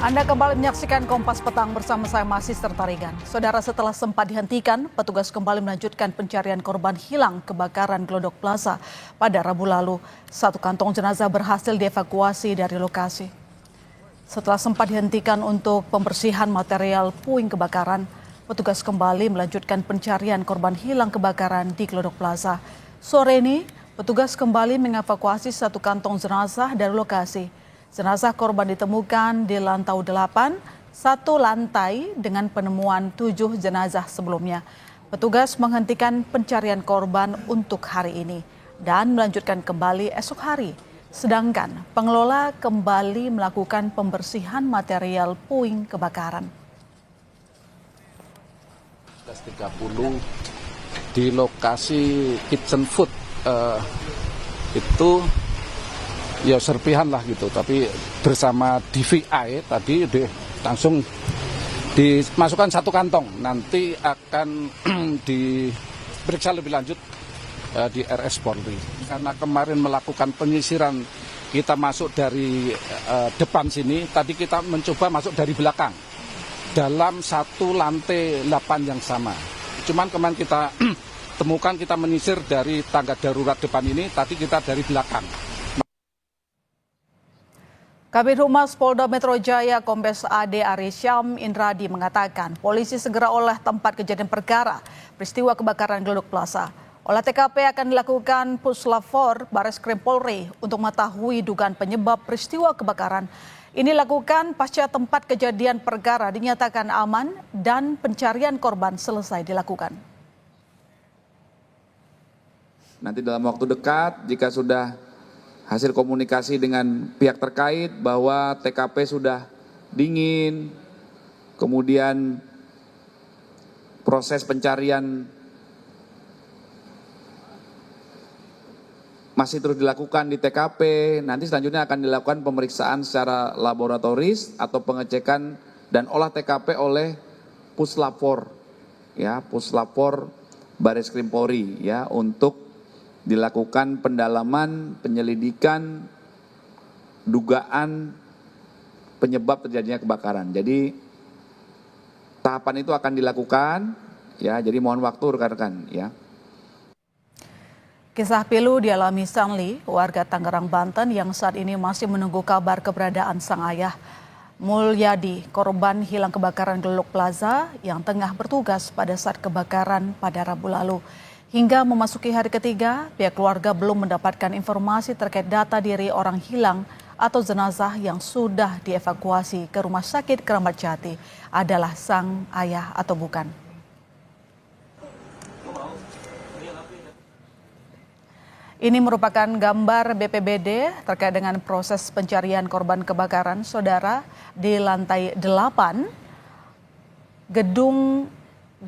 Anda kembali menyaksikan Kompas Petang bersama saya Sister Tarigan. Saudara, setelah sempat dihentikan, petugas kembali melanjutkan pencarian korban hilang kebakaran Glodok Plaza pada Rabu lalu. Satu kantong jenazah berhasil dievakuasi dari lokasi. Setelah sempat dihentikan untuk pembersihan material puing kebakaran, petugas kembali melanjutkan pencarian korban hilang kebakaran di Glodok Plaza. Sore ini, petugas kembali mengevakuasi satu kantong jenazah dari lokasi. Jenazah korban ditemukan di lantai 8, satu lantai dengan penemuan 7 jenazah sebelumnya. Petugas menghentikan pencarian korban untuk hari ini dan melanjutkan kembali esok hari. Sedangkan pengelola kembali melakukan pembersihan material puing kebakaran. 30 di lokasi kitchen food itu ya serpihan lah gitu, tapi bersama DVI tadi langsung dimasukkan satu kantong, nanti akan diperiksa lebih lanjut di RS Polri. Karena kemarin melakukan penyisiran, kita masuk dari depan sini, tadi kita mencoba masuk dari belakang dalam satu lantai 8 yang sama. Cuman kemarin kita temukan, kita menyisir dari tangga darurat depan ini, tadi kita dari belakang. Kabid Humas Polda Metro Jaya Kombes AD Arisyam Indradi mengatakan polisi segera olah tempat kejadian perkara peristiwa kebakaran Glodok Plaza. Olah TKP akan dilakukan Puslap 4 Bareskrim Polri untuk mengetahui dugaan penyebab peristiwa kebakaran. Ini dilakukan pasca tempat kejadian perkara dinyatakan aman dan pencarian korban selesai dilakukan. Nanti dalam waktu dekat, jika sudah hasil komunikasi dengan pihak terkait bahwa TKP sudah dingin, kemudian proses pencarian masih terus dilakukan di TKP, nanti selanjutnya akan dilakukan pemeriksaan secara laboratoris atau pengecekan dan olah TKP oleh Puslap 4, ya, Puslap 4 Bareskrim Polri, ya, untuk dilakukan pendalaman, penyelidikan, dugaan penyebab terjadinya kebakaran. Jadi tahapan itu akan dilakukan, ya. Jadi mohon waktu rekan-rekan, ya. Kisah pilu dialami Stanley, warga Tangerang, Banten yang saat ini masih menunggu kabar keberadaan sang ayah. Mulyadi, korban hilang kebakaran Glodok Plaza yang tengah bertugas pada saat kebakaran pada Rabu lalu. Hingga memasuki hari ketiga, pihak keluarga belum mendapatkan informasi terkait data diri orang hilang atau jenazah yang sudah dievakuasi ke Rumah Sakit Keramat Jati adalah sang ayah atau bukan. Ini merupakan gambar BPBD terkait dengan proses pencarian korban kebakaran, saudara, di lantai 8 Gedung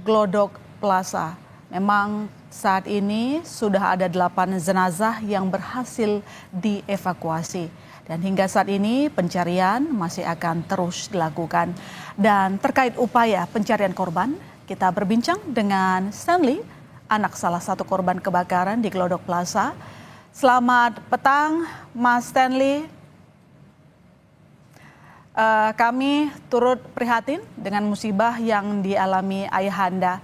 Glodok Plaza. Memang saat ini sudah ada 8 jenazah yang berhasil dievakuasi. Dan hingga saat ini pencarian masih akan terus dilakukan. Dan terkait upaya pencarian korban, kita berbincang dengan Stanley, anak salah satu korban kebakaran di Glodok Plaza. Selamat petang, Mas Stanley. Kami turut prihatin dengan musibah yang dialami ayahanda.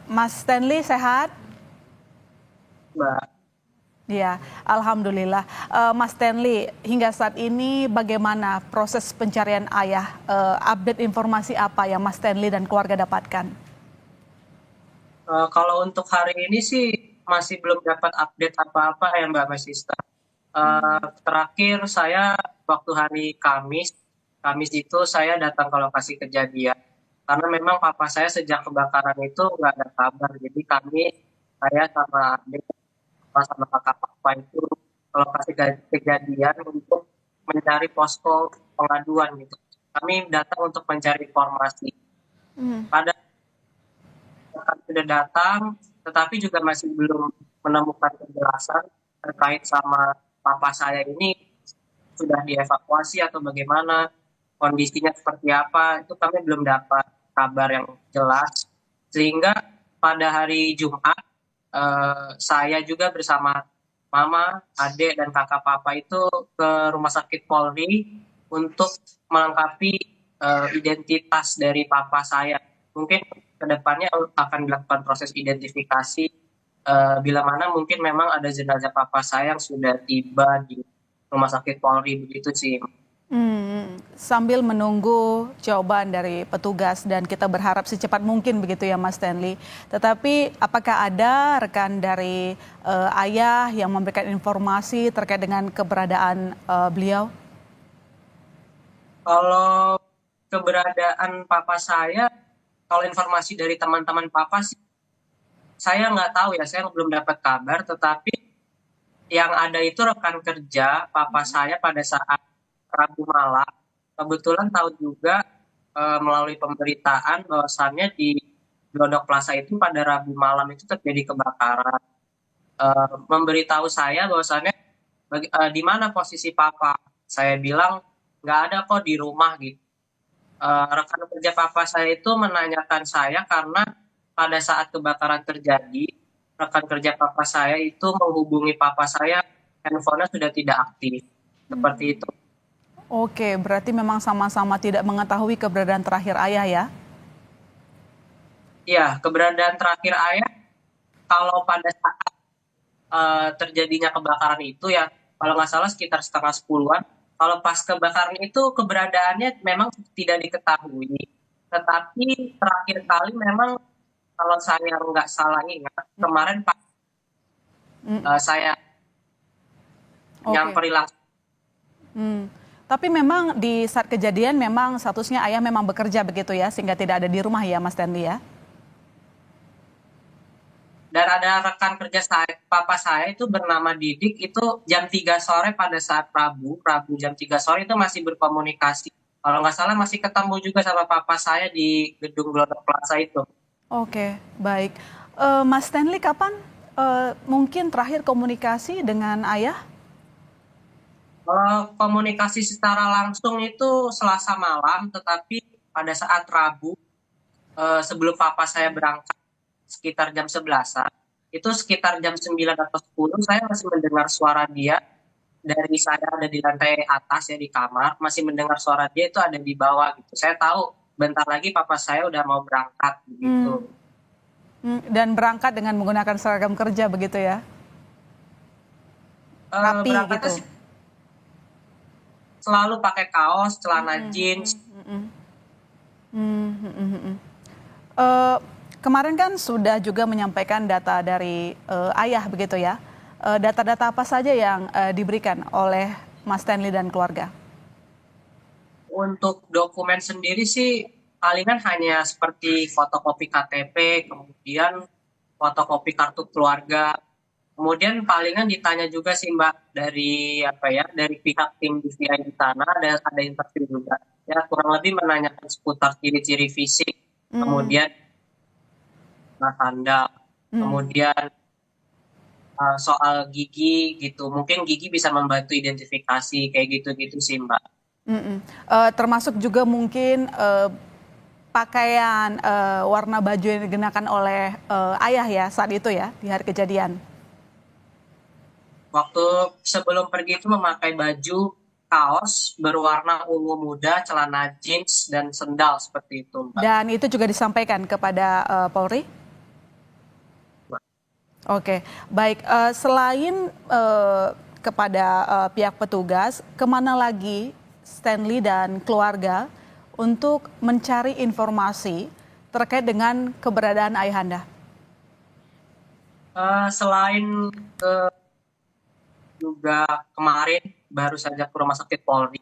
Mas Stanley sehat? Mbak. Ya, alhamdulillah. Mas Stanley, hingga saat ini bagaimana proses pencarian ayah? Update informasi apa yang Mas Stanley dan keluarga dapatkan? Kalau untuk hari ini sih masih belum dapat update apa-apa ya Mbak Masista. Terakhir saya waktu hari Kamis itu saya datang ke lokasi kejadian. Karena memang papa saya sejak kebakaran itu nggak ada kabar. Jadi saya sama adik, sama kakak papa itu ke lokasi kejadian untuk mencari posko pengaduan gitu. Kami datang untuk mencari informasi. Pada sudah datang, tetapi juga masih belum menemukan kejelasan terkait sama papa saya ini sudah dievakuasi atau bagaimana, kondisinya seperti apa, itu kami belum dapat kabar yang jelas. Sehingga pada hari Jumat, saya juga bersama mama, adik, dan kakak papa itu ke Rumah Sakit Polri untuk melengkapi identitas dari papa saya. Mungkin kedepannya akan dilakukan proses identifikasi bila mana mungkin memang ada jenazah papa saya yang sudah tiba di rumah sakit Polri begitu sih. Sambil menunggu jawaban dari petugas dan kita berharap secepat mungkin begitu ya Mas Stanley. Tetapi apakah ada rekan dari ayah yang memberikan informasi terkait dengan keberadaan beliau? Kalau keberadaan papa saya, kalau informasi dari teman-teman papa sih, saya nggak tahu ya, saya belum dapat kabar. Tetapi yang ada itu rekan kerja papa saya pada saat Rabu malam. Kebetulan tahu juga melalui pemberitaan bahwasannya di Glodok Plaza itu pada Rabu malam itu terjadi kebakaran. Memberitahu saya bahwasannya di mana posisi papa. Saya bilang nggak ada kok di rumah gitu. Rekan kerja papa saya itu menanyakan saya karena pada saat kebakaran terjadi, rekan kerja papa saya itu menghubungi papa saya, handphonenya sudah tidak aktif. Seperti itu. Oke, berarti memang sama-sama tidak mengetahui keberadaan terakhir ayah ya? Iya, keberadaan terakhir ayah kalau pada saat terjadinya kebakaran itu ya, kalau nggak salah sekitar setengah 10-an. Kalau pas kebakaran itu keberadaannya memang tidak diketahui. Tetapi terakhir kali memang kalau saya nggak salah ingat, kemarin Pak saya nyamperi langsung. Tapi memang di saat kejadian memang statusnya ayah memang bekerja begitu ya, sehingga tidak ada di rumah ya Mas Stanley ya? Dan ada rekan kerja saya, papa saya itu bernama Didik, itu jam 3 sore pada saat Rabu jam 3 sore itu masih berkomunikasi. Kalau nggak salah masih ketemu juga sama papa saya di gedung Glodok Plaza itu. Oke, baik. Mas Stanley kapan mungkin terakhir komunikasi dengan ayah? Kalau komunikasi secara langsung itu Selasa malam, tetapi pada saat Rabu sebelum papa saya berangkat sekitar jam 11-an, itu sekitar jam 9 atau 10 saya masih mendengar suara dia dari saya ada di lantai atas ya di kamar, masih mendengar suara dia itu ada di bawah gitu. Saya tahu bentar lagi papa saya udah mau berangkat begitu. Dan berangkat dengan menggunakan seragam kerja begitu ya? Rapi Berangkatnya gitu? sih selalu pakai kaos, celana jeans. Kemarin kan sudah juga menyampaikan data dari ayah begitu ya. Data-data apa saja yang diberikan oleh Mas Stanley dan keluarga? Untuk dokumen sendiri sih palingan hanya seperti fotokopi KTP, kemudian fotokopi kartu keluarga. Kemudian palingan ditanya juga sih Mbak dari dari pihak tim DVI di sana ada interview juga. Ya kurang lebih menanyakan seputar ciri-ciri fisik, kemudian tanda, kemudian soal gigi gitu. Mungkin gigi bisa membantu identifikasi kayak gitu-gitu sih Mbak. Termasuk juga mungkin pakaian warna baju yang digunakan oleh ayah ya saat itu ya di hari kejadian. Waktu sebelum pergi itu memakai baju kaos berwarna ungu muda, celana jeans, dan sendal seperti itu, Mbak. Dan itu juga disampaikan kepada Polri? Oke, baik. Selain kepada pihak petugas, kemana lagi Stanley dan keluarga untuk mencari informasi terkait dengan keberadaan ayahanda? Selain juga kemarin baru saja ke rumah sakit Polri.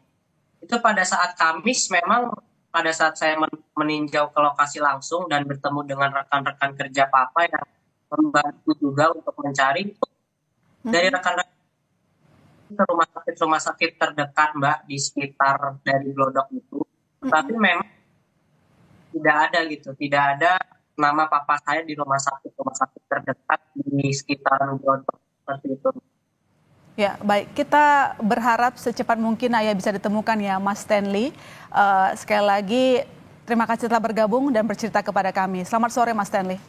Itu pada saat Kamis memang pada saat saya meninjau ke lokasi langsung dan bertemu dengan rekan-rekan kerja papa yang membantu juga untuk mencari dari rekan-rekan ke rumah sakit terdekat Mbak di sekitar dari Glodok itu. Tapi memang tidak ada nama papa saya di rumah sakit terdekat di sekitar Glodok seperti itu. Ya, baik. Kita berharap secepat mungkin ayah bisa ditemukan ya, Mas Stanley. Sekali lagi, terima kasih telah bergabung dan bercerita kepada kami. Selamat sore, Mas Stanley.